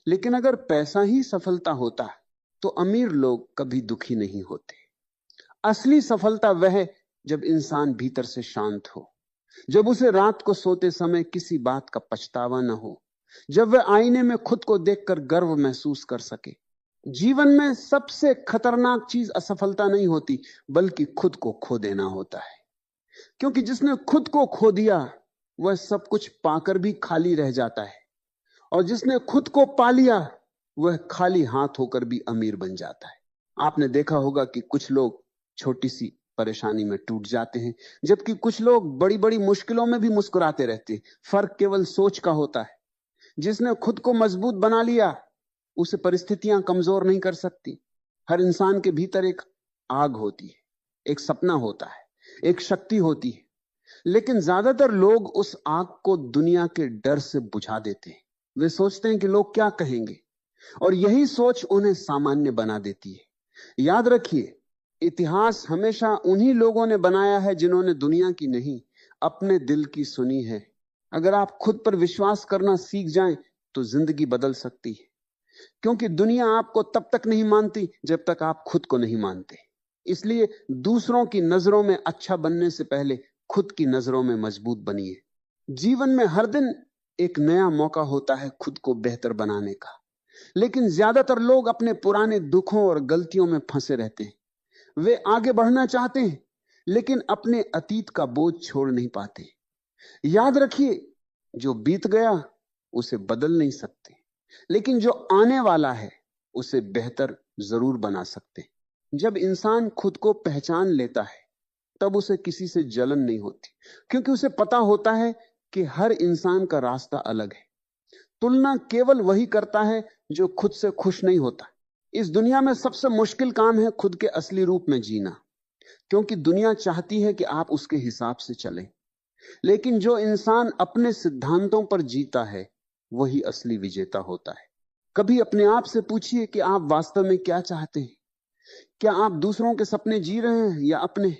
लेकिन अगर पैसा ही सफलता होता तो अमीर लोग कभी दुखी नहीं होते। असली सफलता वह है जब इंसान भीतर से शांत हो, जब उसे रात को सोते समय किसी बात का पछतावा न हो, जब वह आईने में खुद को देखकर गर्व महसूस कर सके। जीवन में सबसे खतरनाक चीज असफलता नहीं होती, बल्कि खुद को खो देना होता है। क्योंकि जिसने खुद को खो दिया वह सब कुछ पाकर भी खाली रह जाता है, और जिसने खुद को पा लिया वह खाली हाथ होकर भी अमीर बन जाता है। आपने देखा होगा कि कुछ लोग छोटी सी परेशानी में टूट जाते हैं, जबकि कुछ लोग बड़ी बड़ी मुश्किलों में भी मुस्कुराते रहते हैं। फर्क केवल सोच का होता है। जिसने खुद को मजबूत बना लिया उसे परिस्थितियां कमजोर नहीं कर सकती। हर इंसान के भीतर एक आग होती है, एक सपना होता है, एक शक्ति होती है, लेकिन ज्यादातर लोग उस आग को दुनिया के डर से बुझा देते हैं। वे सोचते हैं कि लोग क्या कहेंगे, और यही सोच उन्हें सामान्य बना देती है। याद रखिए, इतिहास हमेशा उन्हीं लोगों ने बनाया है जिन्होंने दुनिया की नहीं, अपने दिल की सुनी है। अगर आप खुद पर विश्वास करना सीख जाएं तो जिंदगी बदल सकती है, क्योंकि दुनिया आपको तब तक नहीं मानती जब तक आप खुद को नहीं मानते। इसलिए दूसरों की नजरों में अच्छा बनने से पहले खुद की नजरों में मजबूत बनिए। जीवन में हर दिन एक नया मौका होता है खुद को बेहतर बनाने का, लेकिन ज्यादातर लोग अपने पुराने दुखों और गलतियों में फंसे रहते हैं। वे आगे बढ़ना चाहते हैं, लेकिन अपने अतीत का बोझ छोड़ नहीं पाते। याद रखिए, जो बीत गया उसे बदल नहीं सकते, लेकिन जो आने वाला है उसे बेहतर जरूर बना सकते। जब इंसान खुद को पहचान लेता है तब उसे किसी से जलन नहीं होती, क्योंकि उसे पता होता है कि हर इंसान का रास्ता अलग है। तुलना केवल वही करता है जो खुद से खुश नहीं होता। इस दुनिया में सबसे मुश्किल काम है खुद के असली रूप में जीना, क्योंकि दुनिया चाहती है कि आप उसके हिसाब से चलें। लेकिन जो इंसान अपने सिद्धांतों पर जीता है वही असली विजेता होता है। कभी अपने आप से पूछिए कि आप वास्तव में क्या चाहते हैं। क्या आप दूसरों के सपने जी रहे हैं या अपने?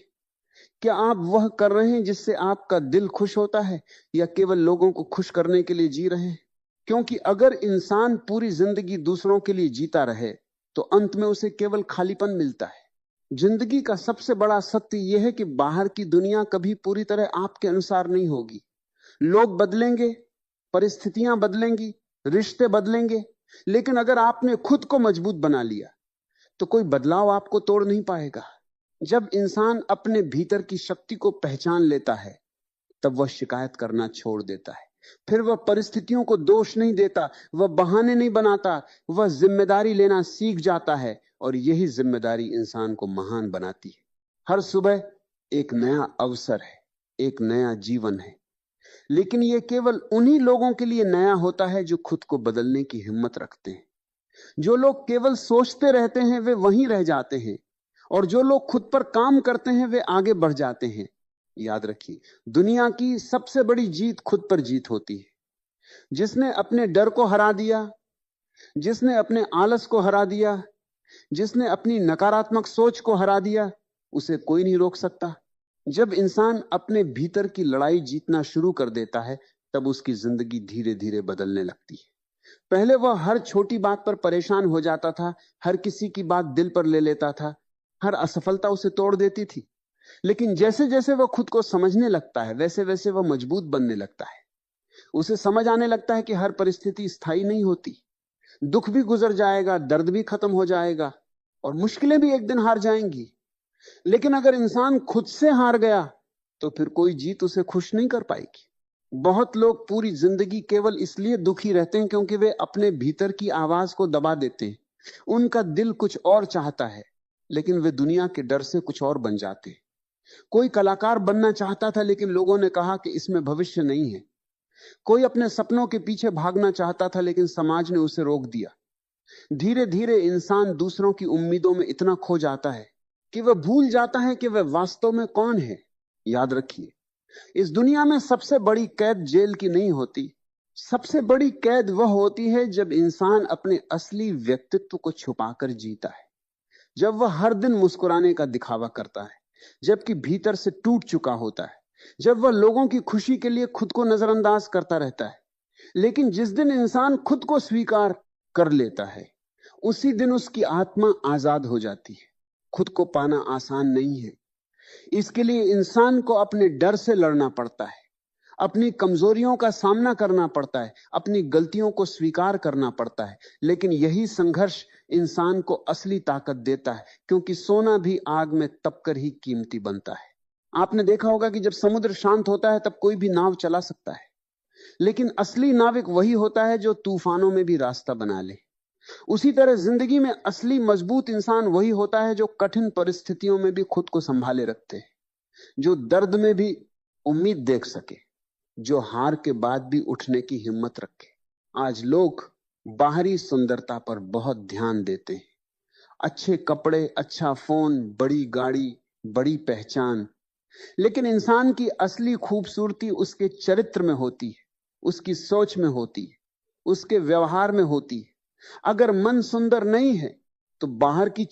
क्या आप वह कर रहे हैं जिससे आपका दिल खुश होता है, या केवल लोगों को खुश करने के लिए जी रहे हैं? क्योंकि अगर इंसान पूरी जिंदगी दूसरों के लिए जीता रहे तो अंत में उसे केवल खालीपन मिलता है। जिंदगी का सबसे बड़ा सत्य यह है कि बाहर की दुनिया कभी पूरी तरह आपके अनुसार नहीं होगी। लोग बदलेंगे, परिस्थितियां बदलेंगी, रिश्ते बदलेंगे, लेकिन अगर आपने खुद को मजबूत बना लिया तो कोई बदलाव आपको तोड़ नहीं पाएगा। जब इंसान अपने भीतर की शक्ति को पहचान लेता है तब वह शिकायत करना छोड़ देता है। फिर वह परिस्थितियों को दोष नहीं देता, वह बहाने नहीं बनाता, वह जिम्मेदारी लेना सीख जाता है, और यही जिम्मेदारी इंसान को महान बनाती है। हर सुबह एक नया अवसर है, एक नया जीवन है, लेकिन यह केवल उन्हीं लोगों के लिए नया होता है जो खुद को बदलने की हिम्मत रखते हैं। जो लोग केवल सोचते रहते हैं वे वहीं रह जाते हैं, और जो लोग खुद पर काम करते हैं वे आगे बढ़ जाते हैं। याद रखिए, दुनिया की सबसे बड़ी जीत खुद पर जीत होती है। जिसने अपने डर को हरा दिया, जिसने अपने आलस को हरा दिया, जिसने अपनी नकारात्मक सोच को हरा दिया, उसे कोई नहीं रोक सकता। जब इंसान अपने भीतर की लड़ाई जीतना शुरू कर देता है तब उसकी जिंदगी धीरे धीरे बदलने लगती है। पहले वह हर छोटी बात पर परेशान हो जाता था, हर किसी की बात दिल पर ले लेता था, हर असफलता उसे तोड़ देती थी। लेकिन जैसे जैसे वह खुद को समझने लगता है वैसे वैसे वह मजबूत बनने लगता है। उसे समझ आने लगता है कि हर परिस्थिति स्थायी नहीं होती। दुख भी गुजर जाएगा, दर्द भी खत्म हो जाएगा, और मुश्किलें भी एक दिन हार जाएंगी। लेकिन अगर इंसान खुद से हार गया तो फिर कोई जीत उसे खुश नहीं कर पाएगी। बहुत लोग पूरी जिंदगी केवल इसलिए दुखी रहते हैं क्योंकि वे अपने भीतर की आवाज को दबा देते हैं। उनका दिल कुछ और चाहता है, लेकिन वे दुनिया के डर से कुछ और बन जाते हैं। कोई कलाकार बनना चाहता था, लेकिन लोगों ने कहा कि इसमें भविष्य नहीं है। कोई अपने सपनों के पीछे भागना चाहता था, लेकिन समाज ने उसे रोक दिया। धीरे धीरे इंसान दूसरों की उम्मीदों में इतना खो जाता है कि वह भूल जाता है कि वह वास्तव में कौन है। याद रखिए, इस दुनिया में सबसे बड़ी कैद जेल की नहीं होती। सबसे बड़ी कैद वह होती है जब इंसान अपने असली व्यक्तित्व को छुपाकर जीता है, जब वह हर दिन मुस्कुराने का दिखावा करता है जबकि भीतर से टूट चुका होता है, जब वह लोगों की खुशी के लिए खुद को नजरअंदाज करता रहता है। लेकिन जिस दिन इंसान खुद को स्वीकार कर लेता है, उसी दिन उसकी आत्मा आजाद हो जाती है। खुद को पाना आसान नहीं है। इसके लिए इंसान को अपने डर से लड़ना पड़ता है, अपनी कमजोरियों का सामना करना पड़ता है, अपनी गलतियों को स्वीकार करना पड़ता है। लेकिन यही संघर्ष इंसान को असली ताकत देता है, क्योंकि सोना भी आग में तपकर ही कीमती बनता है। आपने देखा होगा कि जब समुद्र शांत होता है तब कोई भी नाव चला सकता है, लेकिन असली नाविक वही होता है जो तूफानों में भी रास्ता बना ले। उसी तरह जिंदगी में असली मजबूत इंसान वही होता है जो कठिन परिस्थितियों में भी खुद को संभाले रखते है, जो दर्द में भी उम्मीद देख सके, जो हार के बाद भी उठने की हिम्मत रखे। आज लोग बाहरी सुंदरता पर बहुत ध्यान देते हैं, अच्छे कपड़े, अच्छा फोन, बड़ी गाड़ी, बड़ी पहचान। लेकिन इंसान की असली खूबसूरती उसके चरित्र में होती है, उसकी सोच में होती है, उसके व्यवहार में होती है। अगर मन सुंदर नहीं है तो बाहर की